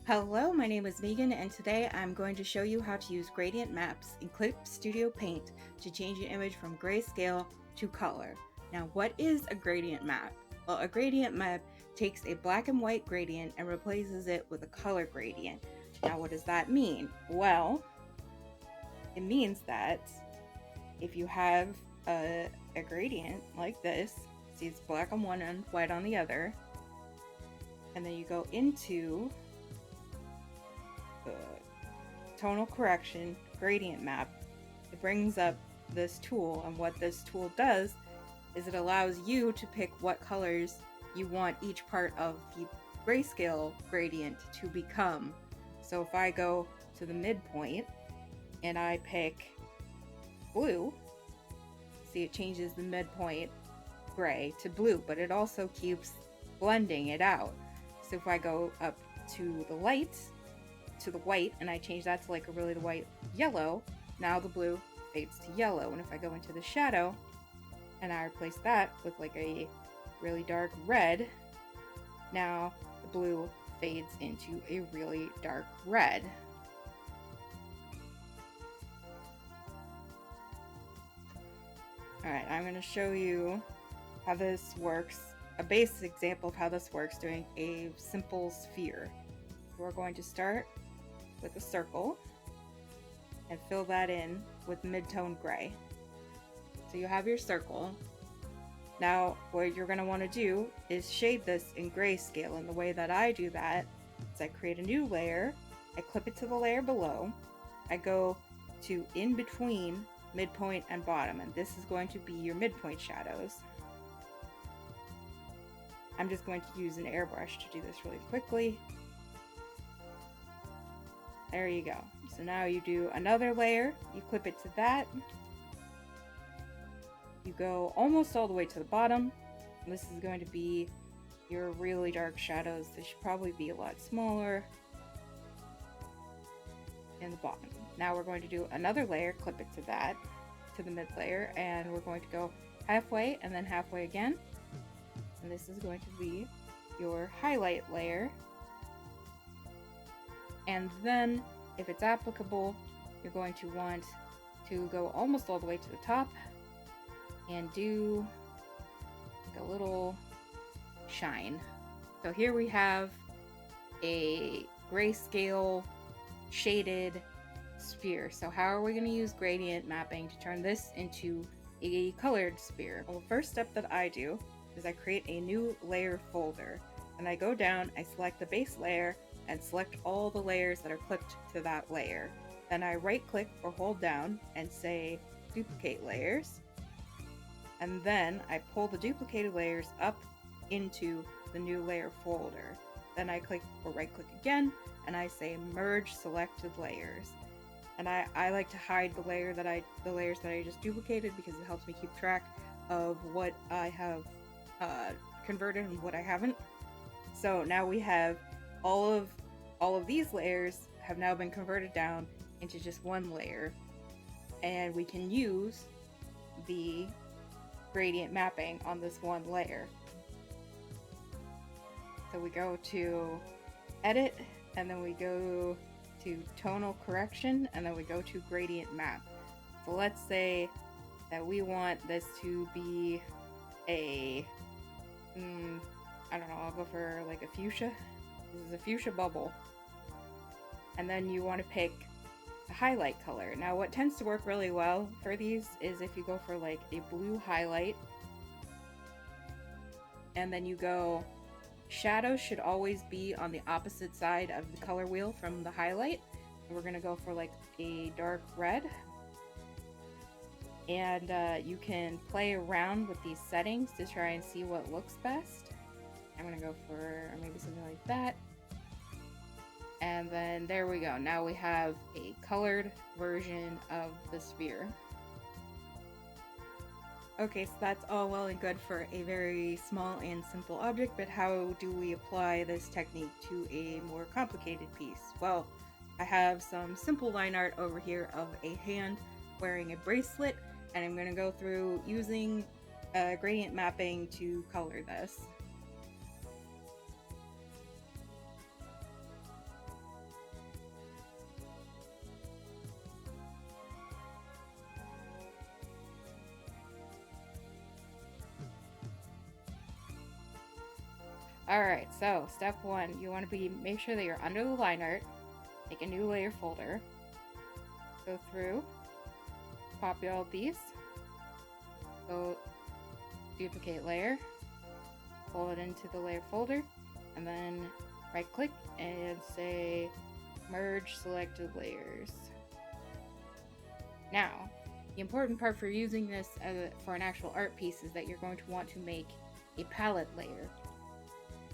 Hello, my name is Megan, and today I'm going to show you how to use gradient maps in Clip Studio Paint to change an image from grayscale to color. Now, what is a gradient map? Well, a gradient map takes a black and white gradient and replaces it with a color gradient. Now, what does that mean? Well, it means that if you have a gradient like this, see it's black on one end, white on the other, and then you go into tonal correction gradient map, it brings up this tool, and what this tool does is it allows you to pick what colors you want each part of the grayscale gradient to become. So if I go to the midpoint and I pick blue, see it changes the midpoint gray to blue, but it also keeps blending it out. So if I go up to the light, to the white, and I change that to like a really white yellow, now the blue fades to yellow. And if I go into the shadow and I replace that with like a really dark red, now the blue fades into a really dark red. Alright, I'm going to show you how this works, a basic example of how this works doing a simple sphere. We're going to start with a circle and fill that in with mid-tone gray. So you have your circle. Now what you're going to want to do is shade this in grayscale, and the way that I do that is I create a new layer, I clip it to the layer below, I go to in between midpoint and bottom, and this is going to be your midpoint shadows. I'm just going to use an airbrush to do this really quickly. There you go. So now you do another layer, you clip it to that, you go almost all the way to the bottom. This is going to be your really dark shadows. They should probably be a lot smaller in the bottom. Now we're going to do another layer, clip it to that, to the mid layer, and we're going to go halfway and then halfway again. And this is going to be your highlight layer. And then, if it's applicable, you're going to want to go almost all the way to the top and do like a little shine. So here we have a grayscale shaded sphere. So how are we going to use gradient mapping to turn this into a colored sphere? Well, the first step that I do is I create a new layer folder, and I go down, I select the base layer and select all the layers that are clipped to that layer. Then I right click or hold down and say duplicate layers, and then I pull the duplicated layers up into the new layer folder. Then I click or right click again and I say merge selected layers. And I like to hide the layers that I just duplicated, because it helps me keep track of what I have converted and what I haven't. So now we have all of these layers have now been converted down into just one layer, and we can use the gradient mapping on this one layer. So we go to edit, and then we go to tonal correction, and then we go to gradient map. So let's say that we want this to be a I don't know, I'll go for like a fuchsia. This is a fuchsia bubble. And then you want to pick a highlight color. Now what tends to work really well for these is if you go for like a blue highlight, and then you go, shadows should always be on the opposite side of the color wheel from the highlight. And we're going to go for like a dark red. And you can play around with these settings to try and see what looks best. I'm going to go for maybe something like that. And then there we go. Now we have a colored version of the sphere. Okay, so that's all well and good for a very small and simple object, but how do we apply this technique to a more complicated piece? Well, I have some simple line art over here of a hand wearing a bracelet, and I'm going to go through using gradient mapping to color this. Alright, so step one, you want to make sure that you're under the line art, make a new layer folder, go through, copy all these, go duplicate layer, pull it into the layer folder, and then right click and say merge selected layers. Now, the important part for using this for an actual art piece is that you're going to want to make a palette layer.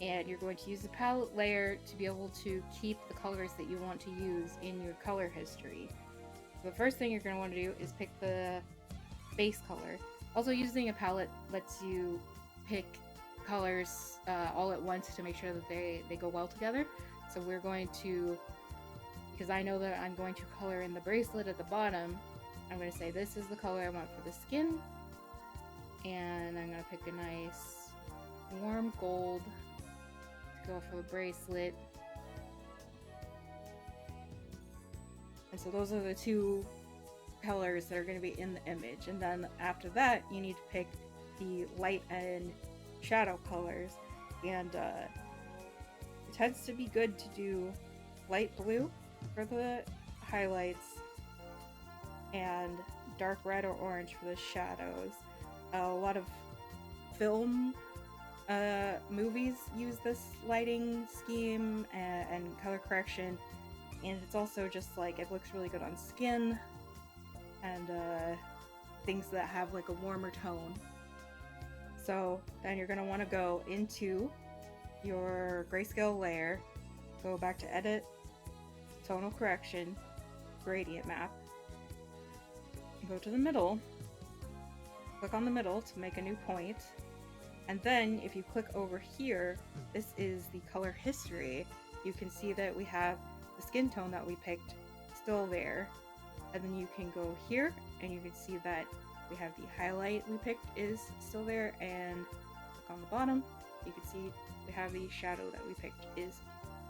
And you're going to use the palette layer to be able to keep the colors that you want to use in your color history. So the first thing you're going to want to do is pick the base color. Also, using a palette lets you pick colors all at once to make sure that they go well together. So we're going to, because I know that I'm going to color in the bracelet at the bottom, I'm going to say this is the color I want for the skin, and I'm going to pick a nice warm gold to go for the bracelet. And so those are the two colors that are going to be in the image, and then after that you need to pick the light and shadow colors, and it tends to be good to do light blue for the highlights and dark red or orange for the shadows. A lot of film movies use this lighting scheme and color correction, and it's also just like it looks really good on skin and things that have like a warmer tone. So then you're going to want to go into your grayscale layer, go back to edit, tonal correction, gradient map, go to the middle, click on the middle to make a new point, and then if you click over here, this is the color history. You can see that we have the skin tone that we picked still there, and then you can go here and you can see that we have the highlight we picked is still there, and click on the bottom, you can see we have the shadow that we picked is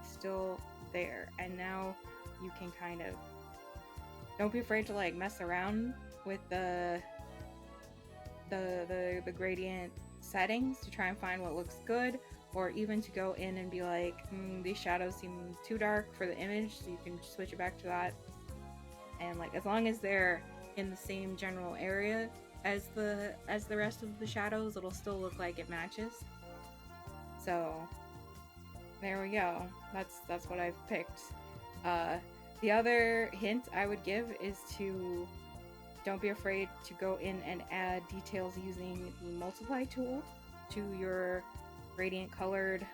still there. And now you can kind of, don't be afraid to like mess around with the gradient settings to try and find what looks good, or even to go in and be like, these shadows seem too dark for the image, so you can switch it back to that. And like, as long as they're in the same general area as the rest of the shadows, it'll still look like it matches. So there we go. That's what I've picked. The other hint I would give is to don't be afraid to go in and add details using the multiply tool to your gradient colored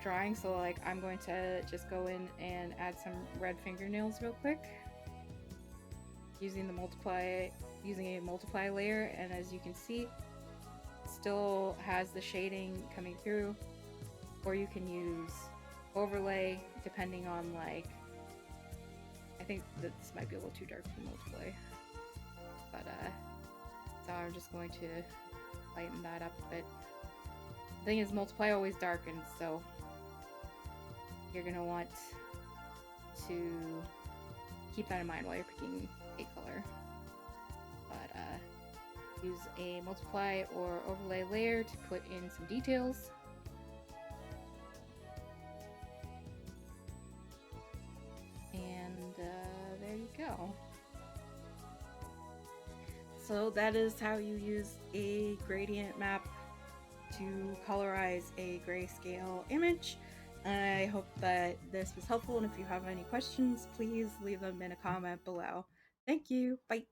drawing. So like, I'm going to just go in and add some red fingernails real quick using a multiply layer, and as you can see, it still has the shading coming through. Or you can use overlay depending on, like, I think that this might be a little too dark for multiply, but so I'm just going to lighten that up a bit. The thing is, multiply always darkens, so you're gonna want to keep that in mind while you're picking a color. But use a multiply or overlay layer to put in some details. And there you go. So that is how you use a gradient map to colorize a grayscale image. I hope that this was helpful, and if you have any questions, please leave them in a comment below. Thank you. Bye.